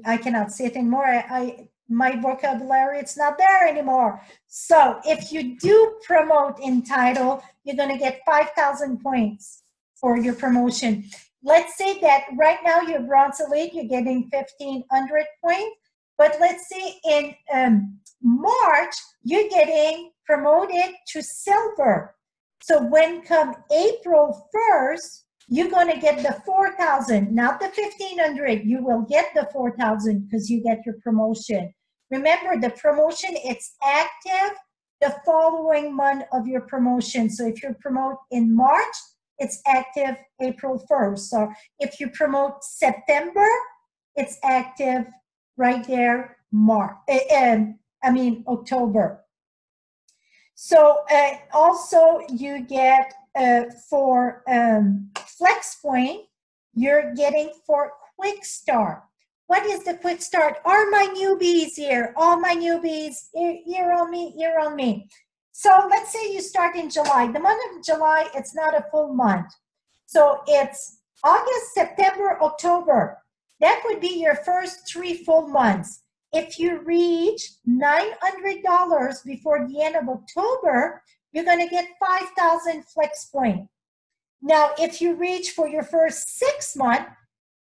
I cannot say it anymore. My vocabulary, it's not there anymore. So if you do promote in title, you're going to get 5,000 points for your promotion. Let's say that right now you're bronze elite, you're getting 1,500 points. But let's say in March, you're getting promoted to silver. So when come April 1st, you're going to get the 4,000, not the 1,500. You will get the 4,000 because you get your promotion. Remember, the promotion, it's active the following month of your promotion. So if you promote in March, it's active April 1st. So if you promote September, it's active right there, October. So also you get for flex point, you're getting for quick start. What is the quick start? Are my newbies here? All my newbies, here on me, here on me. So let's say you start in July. The month of July, it's not a full month. So it's August, September, October. That would be your first 3 full months. If you reach $900 before the end of October, you're going to get 5,000 flex point. Now, if you reach for your first 6 months,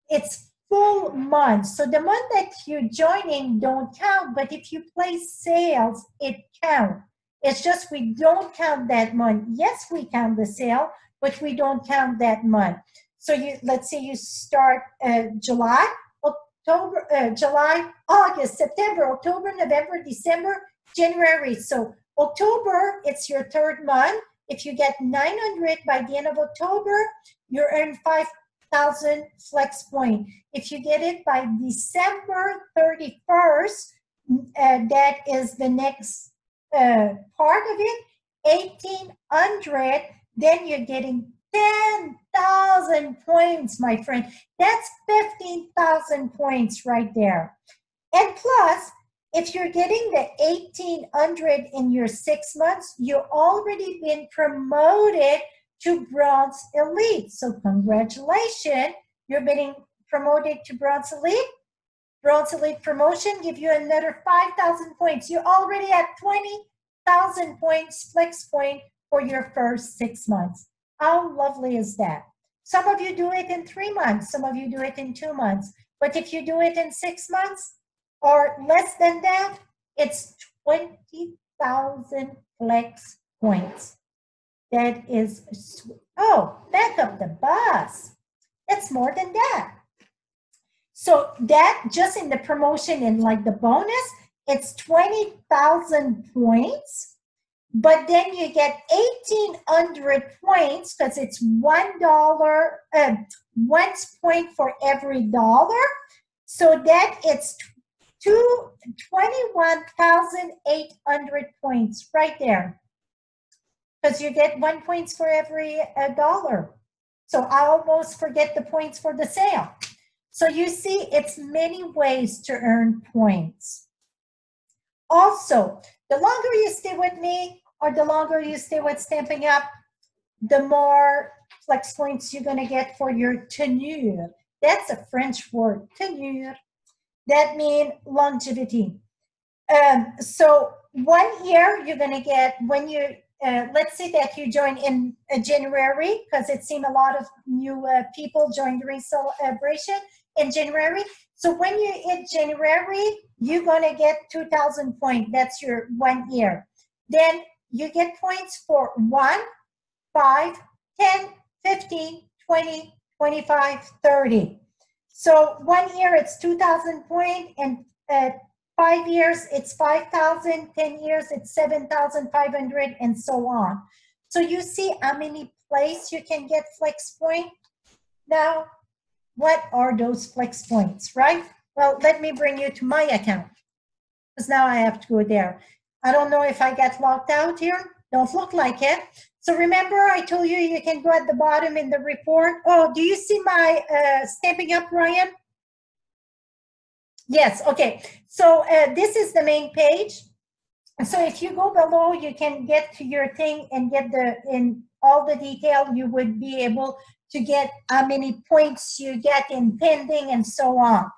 it's full months. So the month that you're joining don't count, but if you place sales, it counts. It's just we don't count that month. Yes, we count the sale, but we don't count that month. So let's say you start July, August, September, October, November, December, January. So October, it's your 3rd month. If you get 900 by the end of October, you earn 5,000 flex point. If you get it by December 31st, that is the next part of it, 1,800, then you're getting 10,000 points, my friend. That's 15,000 points right there. And plus, if you're getting the 1,800 in your 6 months, you've already been promoted to bronze elite. So congratulations, you're being promoted to bronze elite. Bronze elite promotion give you another 5,000 points. You're already at 20,000 points flex point for your first 6 months. How lovely is that? Some of you do it in 3 months. Some of you do it in 2 months. But if you do it in 6 months or less than that, it's 20,000 flex points. That is, oh, back up the bus. It's more than that. So that just in the promotion and like the bonus, it's 20,000 points. But then you get 1,800 points because it's $1, 1 point for every dollar. So that it's 21,800 points right there. Because you get 1 point for every dollar. So I almost forget the points for the sale. So you see, it's many ways to earn points. Also, the longer you stay with me or the longer you stay with Stampin' Up, the more flex points you're going to get for your tenure. That's a French word, tenure. That means longevity. So 1 year you're going to get when you, let's say that you join in January, because it seemed a lot of new people joined during celebration in January. So when you hit January, you're going to get 2,000 points. That's your 1 year. Then you get points for 1, 5, 10, 15, 20, 25, 30. So 1 year, it's 2,000 points, and 5 years, it's 5,000, 10 years, it's 7,500, and so on. So you see how many places you can get flex point? Now, what are those flex points, right? Well, let me bring you to my account, because now I have to go there. I don't know if I got locked out here. Don't look like it. So remember, I told you you can go at the bottom in the report. Oh, do you see my Stampin' Up, Ryan? Yes, okay. So this is the main page. So if you go below, you can get to your thing and get in all the detail. You would be able to get how many points you get in pending and so on.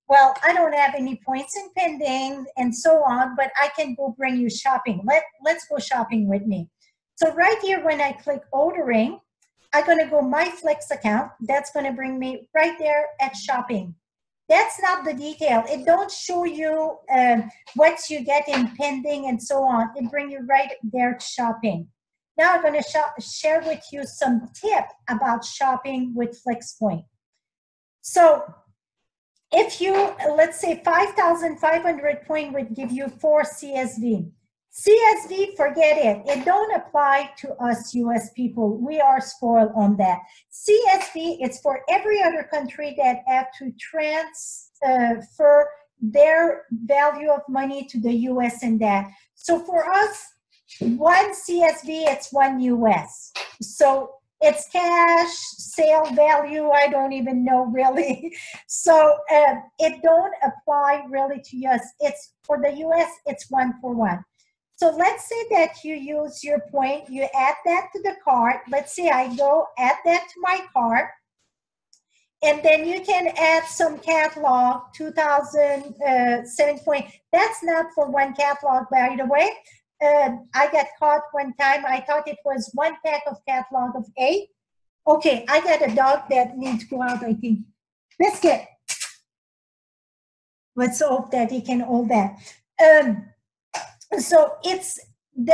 Well, I don't have any points in pending and so on, but I can go bring you shopping. Let's go shopping with me. So right here, when I click ordering, I'm going to go my Flex account. That's going to bring me right there at shopping. That's not the detail. It don't show you what you get in pending and so on. It bring you right there to shopping. Now I'm going to share with you some tip about shopping with FlexPoint. So if you, let's say 5,500 point would give you 4 CSV. CSV, forget it. It don't apply to us US people. We are spoiled on that. CSV, it's for every other country that have to transfer their value of money to the US and that. So for us, 1 CSV, it's 1 US. So it's cash, sale value, I don't even know really. So it don't apply really to us. It's for the US, it's 1 for 1. So let's say that you use your point, you add that to the cart. Let's say I go add that to my cart. And then you can add some catalog, 2007 point. That's not for 1 catalog, by the way. I got caught one time. I thought it was 1 pack of catalog of 8. Okay, I got a dog that needs to go out, I think. Biscuit. Let's hope that he can hold that. So it's 8,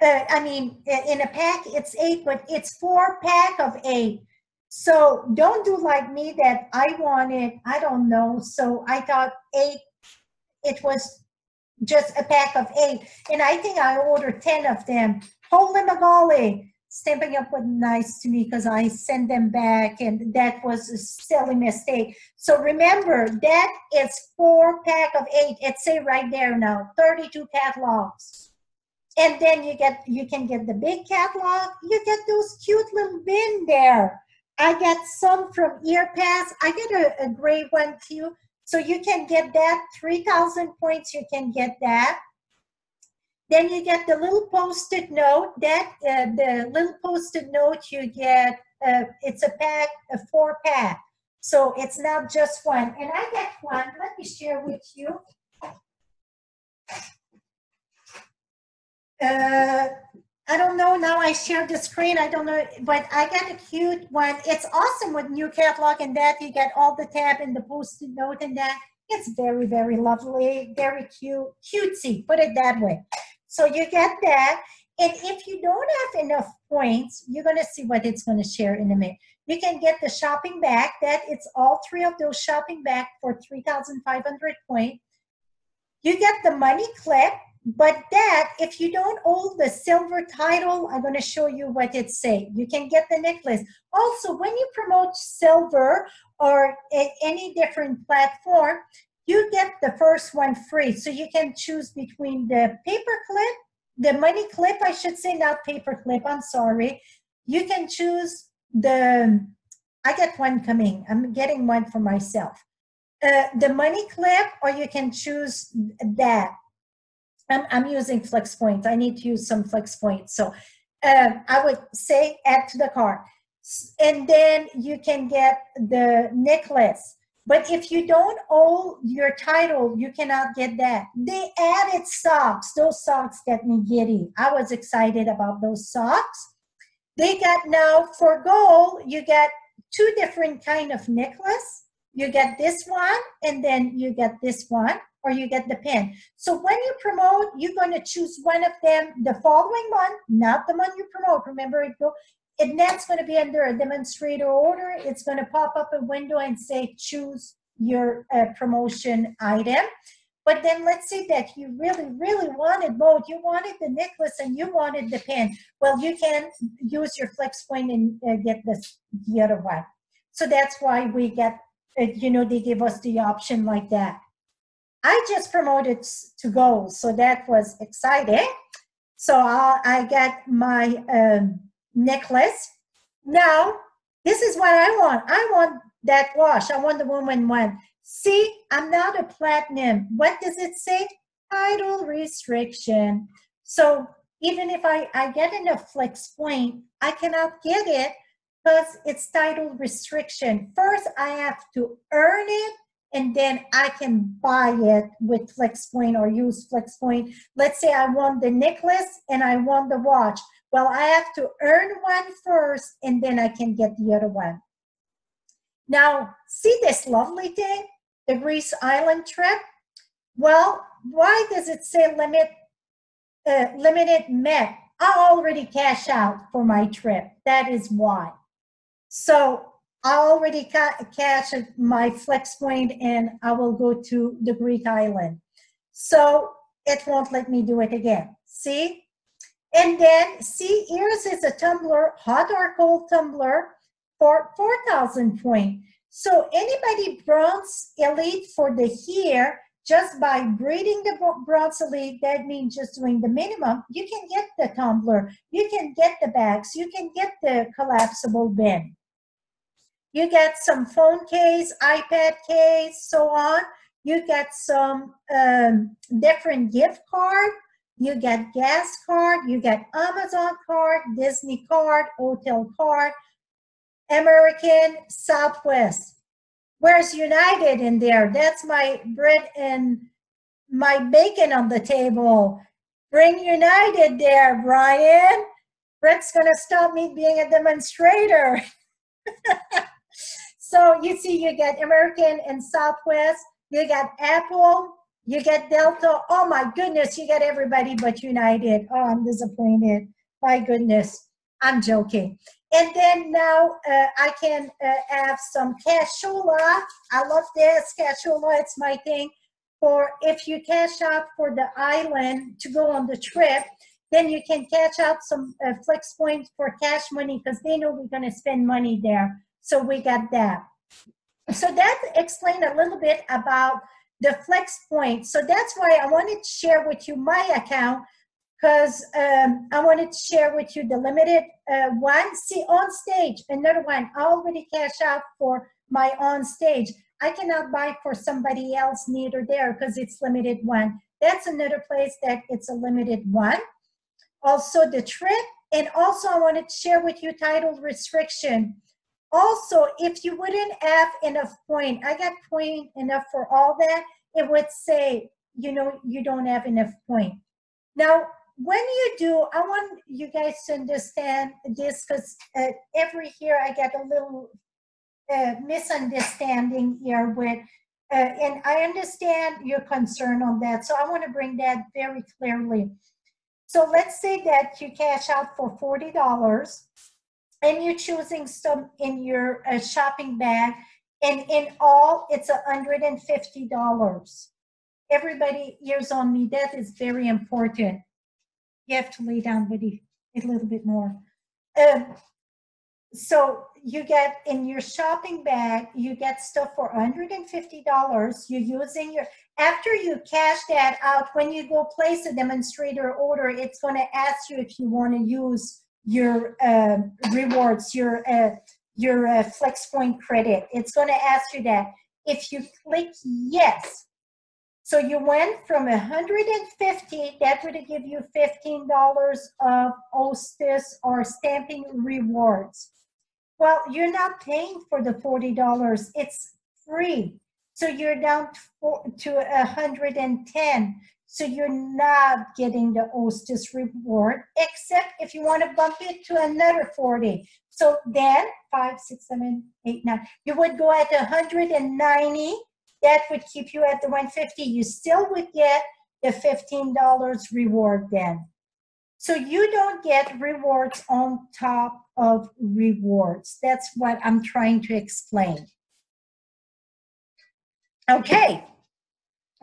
I mean, in a pack it's 8, but it's 4 pack of 8. So don't do like me that I wanted, I don't know, so I thought 8, it was just a pack of 8. And I think I ordered 10 of them. Holy moly. Stamping Up was nice to me because I sent them back, and that was a silly mistake. So remember, that is 4 pack of 8. It say right there now, 32 catalogs. And then you can get the big catalog. You get those cute little bin there. I got some from EarPass. I get a gray one too. So you can get that, 3,000 points, you can get that. Then you get the little post-it note. That the little post-it note you get, it's a pack, a 4 pack. So it's not just 1. And I get one. Let me share with you. I don't know. Now I share the screen. I don't know, but I got a cute one. It's awesome with new catalog and that. You get all the tab and the post-it note and that. It's very, very lovely, very cute, cutesy. Put it that way. So you get that, and if you don't have enough points, you're going to see what it's going to share in a minute. You can get the shopping bag. That it's all 3 of those shopping bags for 3,500 points. You get the money clip, but that, if you don't hold the silver title, I'm going to show you what it say. You can get the necklace. Also, when you promote silver or any different platform, you get the first one free. So you can choose between the paper clip, the money clip, I should say, not paper clip, I'm sorry. You can choose I got one coming. I'm getting one for myself. The money clip, or you can choose that. I'm using FlexPoint. I need to use some FlexPoint. So I would say add to the cart. And then you can get the necklace. But if you don't hold your title, you cannot get that. They added socks. Those socks get me giddy. I was excited about those socks. They got now, for gold, you get 2 different kind of necklace. You get this one, and then you get this one, or you get the pen. So when you promote, you're going to choose one of them, the following one, not the one you promote. Remember, that's going to be under a demonstrator order. It's going to pop up a window and say, choose your promotion item. But then let's say that you really, really wanted both. You wanted the necklace and you wanted the pen. Well, you can use your FlexPoint and get the other one. So that's why we get, they give us the option like that. I just promoted to gold, so that was exciting. So I got my necklace. Now, this is what I want. I want that wash. I want the woman one. See, I'm not a platinum. What does it say? title restriction. So even if I get enough flex point, I cannot get it because it's title restriction. First, I have to earn it, and then I can buy it with flex point or use flex point. Let's say I want the necklace and I want the watch. Well, I have to earn one first, and then I can get the other one. Now, see this lovely thing, the Greece Island trip? Well, why does it say limited met? I already cashed out for my trip. That is why. So I already cashed my flex point, and I will go to the Greek island. So it won't let me do it again. See? And then see, here's is a tumbler, hot or cold tumbler for 4,000 points. So anybody bronze elite for the year, just by breeding the bronze elite, that means just doing the minimum, you can get the tumbler, you can get the bags, you can get the collapsible bin. You get some phone case, iPad case, so on. You get some different gift card. You get gas card. You get Amazon card, Disney card, hotel card, American, Southwest. Where's United in there? That's my bread and my bacon on the table. Bring United there, Brian. Brett's gonna stop me being a demonstrator. So you see, you get American and Southwest, you get Apple, you get Delta. Oh my goodness, you get everybody but United. Oh, I'm disappointed. My goodness, I'm joking. And then now I can have some cashola. I love this cashola, it's my thing. For if you cash out for the island to go on the trip, then you can cash out some flex points for cash money because they know we're gonna spend money there. So we got that. So that explained a little bit about the flex point. So that's why I wanted to share with you my account, because I wanted to share with you the limited one. See, on stage, another one. I already cashed out for my on stage. I cannot buy for somebody else neither there because it's limited one. That's another place that it's a limited one. Also the trip, and also I wanted to share with you title restriction. Also, if you wouldn't have enough point, I got point enough for all that, it would say, you know, you don't have enough point. Now, when you do, I want you guys to understand this because every year I get a little misunderstanding here with, and I understand your concern on that. So I want to bring that very clearly. So let's say that you cash out for $40 and you're choosing some in your shopping bag, and in all, it's $150. Everybody ears on me, that is very important. You have to lay down with it a little bit more. So you get in your shopping bag, you get stuff for $150. You're using your, after you cash that out, when you go place a demonstrator order, it's going to ask you if you want to use your rewards, your flex point credit. It's going to ask you that. If you click yes, so you went from 150, that would give you $15 of hostess or stamping rewards. Well, you're not paying for the $40, it's free. So you're down to 110. So you're not getting the hostess reward, except if you want to bump it to another 40. So then 5, 6, 7, 8, 9, you would go at 190. That would keep you at the 150. You still would get the $15 reward then. So you don't get rewards on top of rewards. That's what I'm trying to explain. Okay,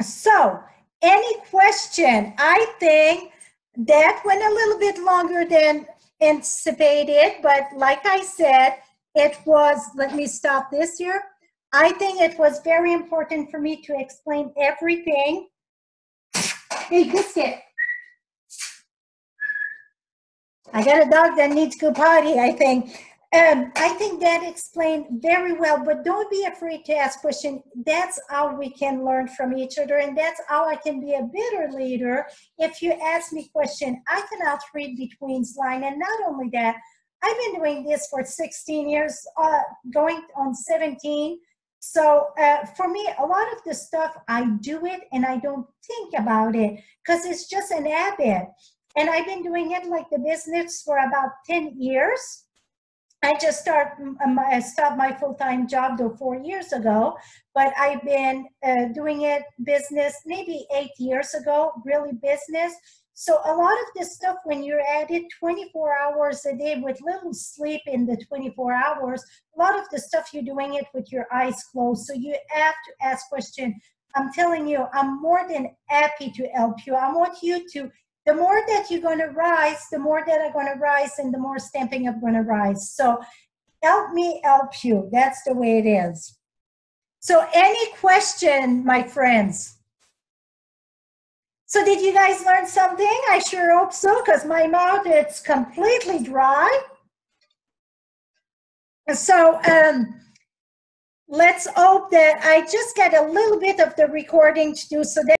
so any question? I think that went a little bit longer than anticipated, but like I said, it was, let me stop this here. I think it was very important for me to explain everything. Hey, Biscuit. I got a dog that needs to go potty, I think. I think that explained very well, but don't be afraid to ask questions. That's how we can learn from each other, and that's how I can be a better leader. If you ask me questions, I cannot read between lines. And not only that, I've been doing this for 16 years, going on 17. So for me, a lot of the stuff, I do it and I don't think about it because it's just an habit. And I've been doing it like the business for about 10 years. I just stopped my full-time job though 4 years ago, but I've been doing it business maybe 8 years ago, really business. So a lot of this stuff, when you're at it 24 hours a day with little sleep in the 24 hours, a lot of the stuff you're doing it with your eyes closed. So you have to ask questions. I'm telling you, I'm more than happy to help you. I want you to, the more that you're going to rise, the more that I'm going to rise, and the more Stampin' Up going to rise. So help me help you. That's the way it is. So any question, my friends? So did you guys learn something? I sure hope so, because my mouth, it's completely dry. So let's hope that I just get a little bit of the recording to do so that